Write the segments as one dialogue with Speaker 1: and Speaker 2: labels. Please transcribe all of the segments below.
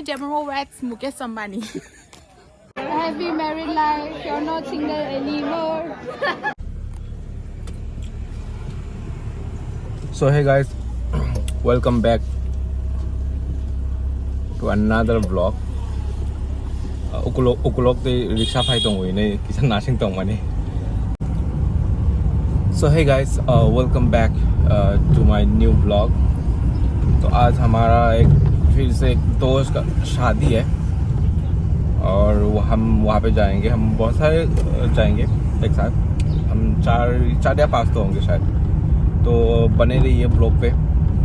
Speaker 1: Democrats Mukesh Ambani. Happy married life. You're not single anymore.
Speaker 2: So hey guys, welcome back to another vlog. Ukulok the rickshaw fight on winning kisan nashing tong money. So hey guys, welcome back to my new vlog. तो आज हमारा एक फिर से एक दोस्त का शादी है और हम वहाँ पे जाएंगे. हम बहुत सारे जाएंगे एक साथ. हम चार या 5 तो होंगे शायद. तो बने रहिए ब्लॉग पे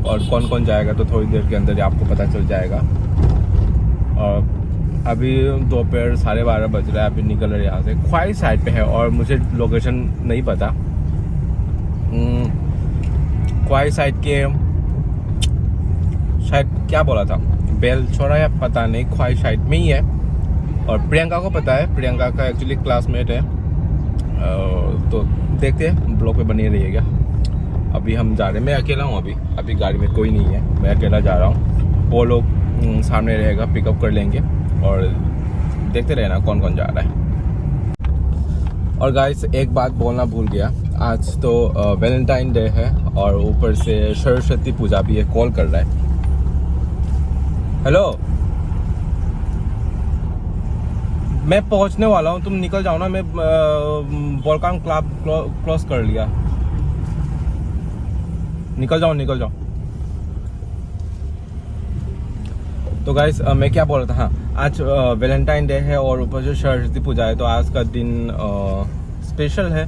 Speaker 2: और कौन कौन जाएगा तो थोड़ी देर के अंदर ही आपको पता चल जाएगा. और अभी दोपहर 12:30 बज रहा है. अभी निकल रहे यहाँ से. ख्वाई साइड पे है और मुझे लोकेशन नहीं पता. ख्वाई साइड के शायद क्या बोला था बेल छोड़ा या पता नहीं. ख्वाई साइड में ही है और प्रियंका को पता है. प्रियंका का एक्चुअली क्लासमेट है. तो देखते हैं ब्लॉग पे बने रहिएगा. अभी हम जा रहे हैं. मैं अकेला हूँ. अभी गाड़ी में कोई नहीं है. मैं अकेला जा रहा हूँ. वो लोग सामने रहेगा. पिकअप कर लेंगे और देखते रहना कौन कौन जा रहा है. और गाइस एक बात बोलना भूल गया. आज तो वैलेंटाइन डे है और ऊपर से सरस्वती पूजा भी है. कॉल कर रहा है. हेलो, मैं पहुंचने वाला हूँ. तुम निकल जाओ ना. मैं बॉलकान क्लब क्लोज कर लिया. निकल जाओ. तो गाइस मैं क्या बोल रहा था. हाँ, आज वैलेंटाइन डे है और ऊपर से सरस्वती पूजा है. तो आज का दिन स्पेशल है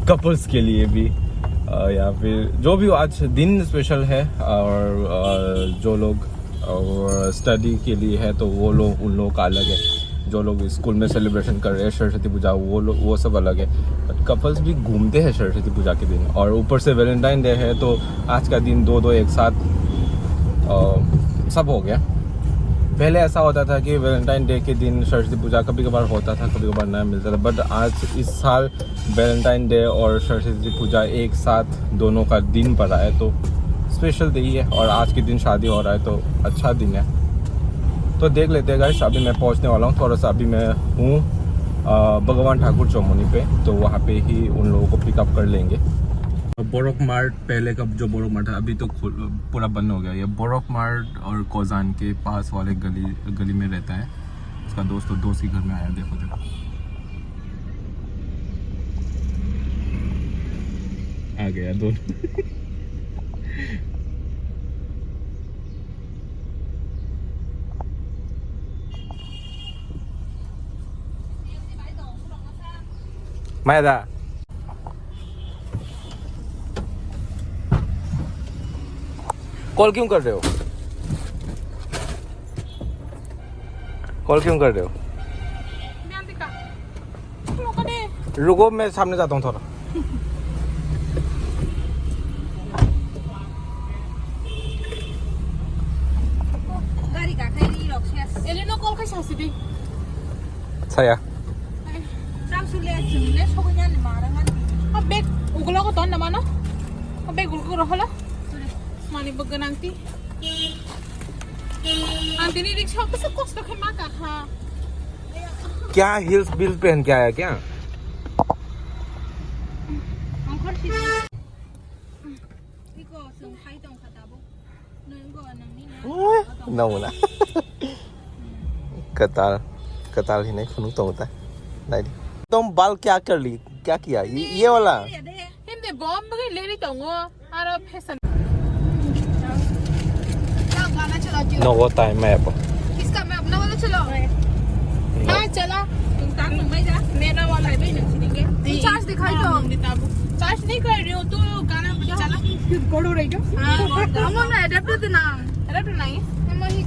Speaker 2: कपल्स के लिए भी या फिर जो भी आज दिन स्पेशल है. और जो लोग स्टडी के लिए है तो वो लोग उन लोगों का अलग है. जो लोग स्कूल में सेलिब्रेशन कर रहे हैं सरस्वती पूजा वो सब अलग है. बट कपल्स भी घूमते हैं सरस्वती पूजा के दिन. और ऊपर से वैलेंटाइन डे है तो आज का दिन दो एक साथ सब हो गया. पहले ऐसा होता था कि वैलेंटाइन डे के दिन सरस्वती पूजा कभी कभार होता था, कभी कभार नहीं मिलता था. बट आज इस साल वैलेंटाइन डे और सरस्वती पूजा एक साथ दोनों का दिन पड़ा है तो स्पेशल डे ही है. और आज के दिन शादी हो रहा है तो अच्छा दिन है. तो देख लेते हैं गाइस. अभी मैं पहुंचने वाला हूँ. थोड़ा सा अभी मैं हूँ भगवान ठाकुर चौमुनी पे. तो वहाँ पे ही उन लोगों को पिकअप कर लेंगे. बोरोक मार्ट पहले का जो बोरोक मार्ट है अभी तो पूरा बंद हो गया. ये बोरोक मार्ट और कोजान के पास वाले गली में रहता है. उसका दोस्त ही घर में आया. देखो आ गया दोनों. मैदा कॉल क्यों कर रहे हो? रुको मैं सामने जाता हूँ थोड़ा. अच्छा यार.
Speaker 1: Mani baga nanti. Nanti ni rickshaw कैसे कोस्ट रखे माँ का हाँ.
Speaker 2: क्या हिल्स बिल्स पहन के आया क्या? ना कतार ही नहीं फुनुक तो होता है. नहीं तुम बाल क्या कर ली? क्या किया? ये वाला
Speaker 1: हिंदे बॉम्ब के ले रही तो आरा फैशन.
Speaker 2: नो होता है मैप.
Speaker 1: किसका मैं अपना वाला चलाऊं? हाँ चला. तुम ताक मुंबई जा. मेरा वाला है भाई नक्शे के. चार्ज दिखाई दो. चार्ज नहीं कर रही हूँ. तू गाना चला. गोड़ो रही जो. हाँ हम ना एडेप्टर तो ना. एडेप्टर नहीं. हम ही.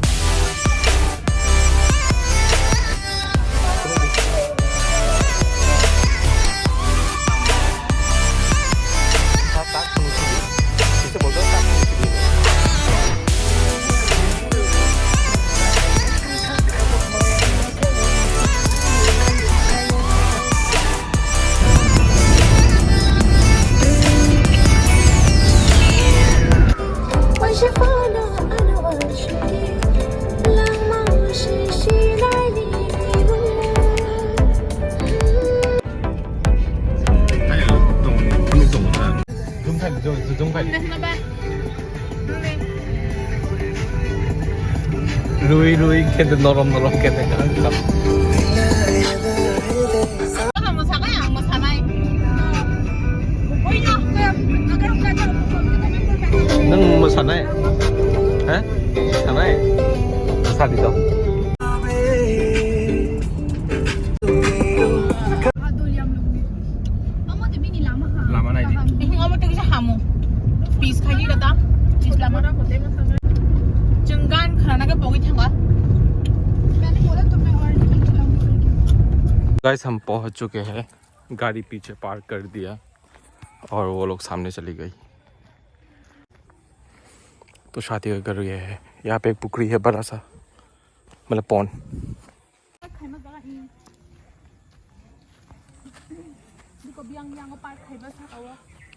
Speaker 3: Shafana, I know what she did.
Speaker 1: देखना बा
Speaker 2: रुई रुई कहते नरम नरम कहते हैं nang masana eh sana sadi to lama nai di
Speaker 1: Ang amo sa hamo. Peace खाली रहता. Peace lama ना होते में समय. जंगान खाना का पोगी था मैंने बोला तुम्हें और नहीं खिलाऊंगी.
Speaker 2: गाइस हम पहुंच चुके हैं गाड़ी पीछे पार्क कर दिया और वो लोग सामने चली गई तो शादी का घर ये है यहाँ पे एक पुखरी है बड़ा सा मतलब पौन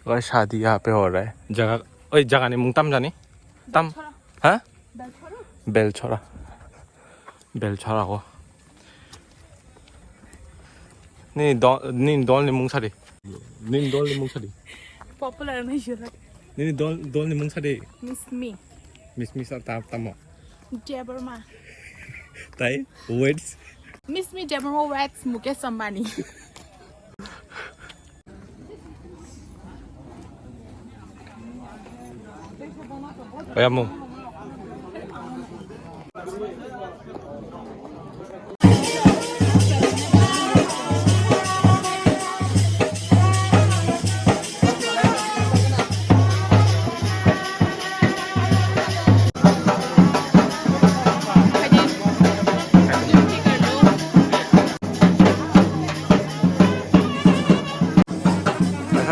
Speaker 2: और शादी यहाँ पे हो रहा है जगह ओए जगह नहीं मुंग तम जानी तम हाँ बेल छोरा हो नहीं डॉल ने मुंग साड़ी नहीं डॉल ने मुंग साड़ी
Speaker 1: Popular na siya.
Speaker 2: नहीं डॉल ने मुंग साड़ी
Speaker 1: Miss me.
Speaker 2: मिस तम
Speaker 1: Jabberma.
Speaker 2: ताई words
Speaker 1: Miss me Jabberma Wets Mukesh Ambani.
Speaker 2: ओया मु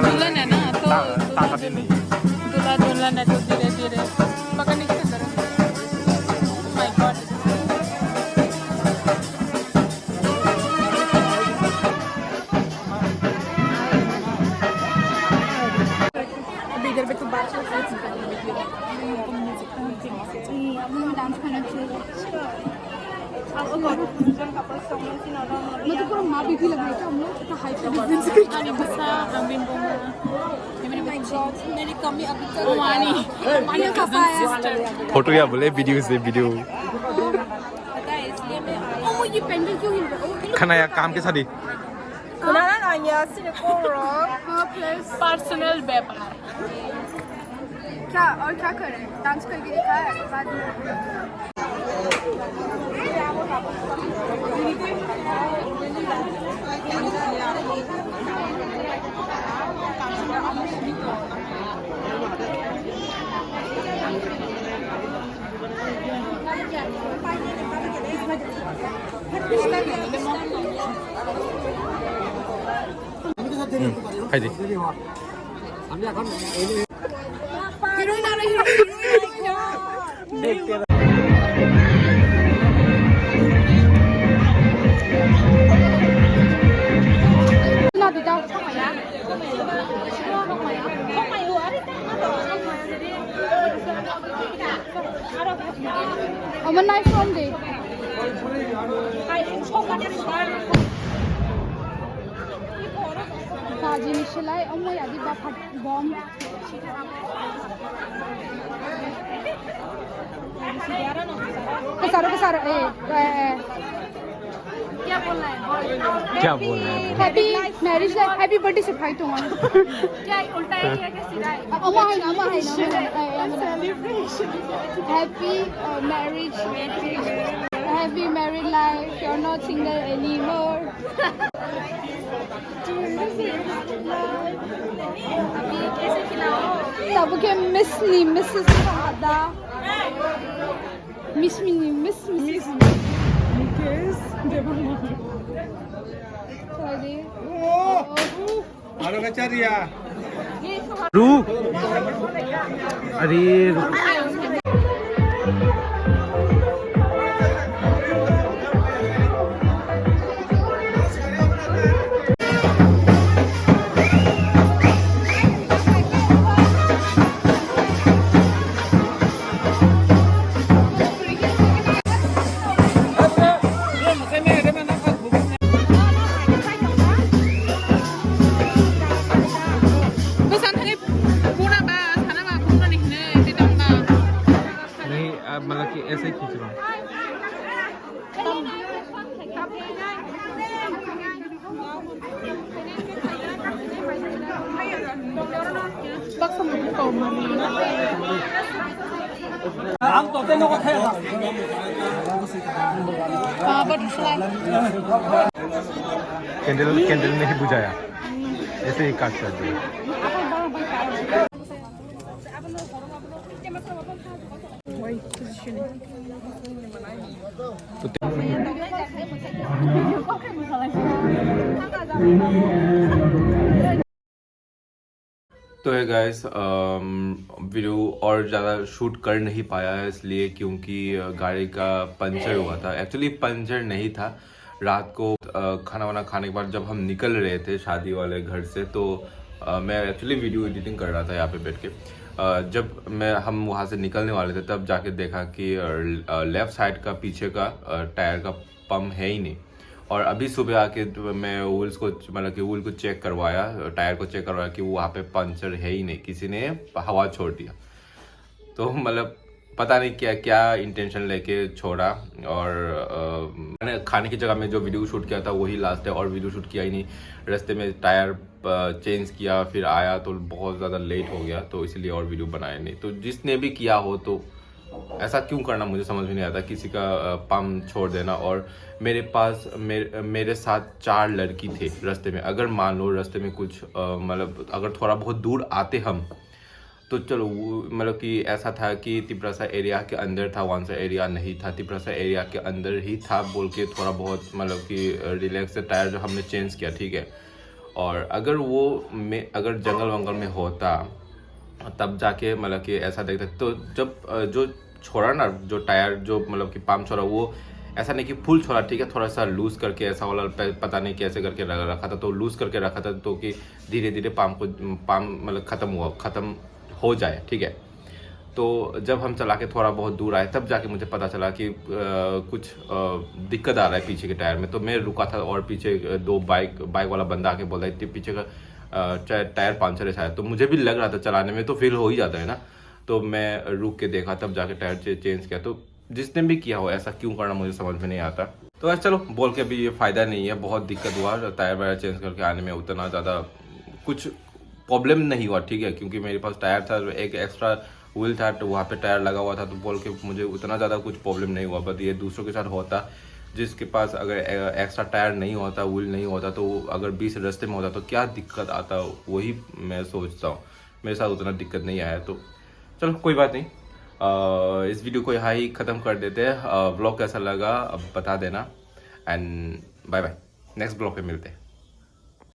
Speaker 1: Dulan है ना तो दुल्हन है तो धीरे धीरे पकड़ने की तरह. Oh my God. अभी इधर पे तो बात कर सकते हैं. डांस करना चाहिए. मैं तो पूरा माँ भी लग रही थी हम लोग इतना हाइट का डिफरेंस नहीं बसा रंगीन बोमा मेरे माय गॉड मेरी कमी अभी तक मानी का सिस्टर
Speaker 2: फोटो या बोले वीडियो से वीडियो
Speaker 1: पता है इसलिए मैं ओ ये पेंडल क्यों हिल रहा है
Speaker 2: खाना या काम के साथ ही
Speaker 1: कुनाला नाया सिनेकोरो प्लस पर्सनल व्यापार क्या और क्या कर रहे हैं डांस करके दिखाया है बाद में
Speaker 2: हाय जी
Speaker 1: हीरोइन आ रही है ना दीदा 어머 나이스 온데 가지니 실라이 어머 야디 바 bomb besar क्या बोलना है happy marriage life happy birthday से भाई तुम्हारा क्या उल्टा है क्या सीधा है अम्मा है celebration happy marriage happy married life you are not single anymore अभी कैसे खिलाओ तब के मिसेस दादा मिस
Speaker 2: रुक अरे रुक
Speaker 1: Bác không muốn cầu mà
Speaker 2: candle नहीं बुझाया, ऐसे ही काट कर दिया। तो है गाइस, वीडियो और ज़्यादा शूट कर नहीं पाया है इसलिए क्योंकि गाड़ी का पंचर हुआ था। एक्चुअली पंचर नहीं था, रात को खाना वाना खाने के बाद जब हम निकल रहे थे शादी वाले घर से, तो मैं एक्चुअली वीडियो एडिटिंग कर रहा था यहाँ पे बैठ के। जब हम वहाँ से निकलने वाले थे तब जाके देखा कि लेफ़्ट साइड का पीछे का टायर का पंप है ही नहीं। और अभी सुबह आके मैं व्हील्स को मतलब कि व्हील को चेक करवाया, टायर को चेक करवाया कि वो वहाँ पे पंचर है ही नहीं, किसी ने हवा छोड़ दिया। तो मतलब पता नहीं क्या क्या इंटेंशन लेके छोड़ा। और मैंने खाने की जगह में जो वीडियो शूट किया था वही लास्ट है, और वीडियो शूट किया ही नहीं। रास्ते में टायर चेंज किया, फिर आया तो बहुत ज़्यादा लेट हो गया, तो इसलिए और वीडियो बनाया नहीं। तो जिसने भी किया हो तो ऐसा क्यों करना मुझे समझ में नहीं आता, किसी का पंप छोड़ देना। और मेरे पास मेरे साथ 4 लड़की थे रास्ते में। अगर मान लो रास्ते में कुछ मतलब अगर थोड़ा बहुत दूर आते हम तो चलो, मतलब कि ऐसा था कि तिपरासा एरिया के अंदर था, वानसा एरिया नहीं था, तिपरासा एरिया के अंदर ही था बोल के थोड़ा बहुत मतलब कि रिलैक्स से टायर जो हमने चेंज किया, ठीक है। और अगर वो अगर जंगल वंगल में होता तब जाके मतलब कि ऐसा देखते। तो जब जो छोड़ा ना, जो टायर जो मतलब कि पंप छोड़ा, वो ऐसा नहीं कि फुल छोड़ा, ठीक है, थोड़ा सा लूज़ करके ऐसा वाला पता नहीं कैसे करके रखा था, तो लूज़ करके रखा था तो कि धीरे धीरे पंप मतलब ख़त्म हो जाए, ठीक है। तो जब हम चला के थोड़ा बहुत दूर आए तब जाके मुझे पता चला कि कुछ दिक्कत आ रहा है पीछे के टायर में। तो मैं रुका था और पीछे 2 बाइक वाला बंदा आके बोल रहा है पीछे का टायर पंचर है शायद। तो मुझे भी लग रहा था, चलाने में तो फील हो ही जाता है ना। तो मैं रुक के देखा, तब जाके टायर चेंज किया। तो जिसने भी किया हो ऐसा क्यों करना मुझे समझ में नहीं आता। तो यार चलो, बोल के भी ये फ़ायदा नहीं है, बहुत दिक्कत हुआ टायर वायर चेंज करके आने में। उतना ज़्यादा कुछ प्रॉब्लम नहीं हुआ, ठीक है, क्योंकि मेरे पास टायर था, एक एक्स्ट्रा व्हील था, तो वहाँ पे टायर लगा हुआ था, तो बोल के मुझे उतना ज़्यादा कुछ प्रॉब्लम नहीं हुआ। बट ये दूसरों के साथ होता, जिसके पास अगर एक्स्ट्रा टायर नहीं होता, व्हील नहीं होता, तो अगर 20 रास्ते में होता तो क्या दिक्कत आता, वही मैं सोचता हूँ। मेरे साथ उतना दिक्कत नहीं आया। तो चलो कोई बात नहीं, इस वीडियो को यहाँ ही ख़त्म कर देते हैं। व्लॉग कैसा लगा अब बता देना, and bye bye, next blog पे मिलते हैं।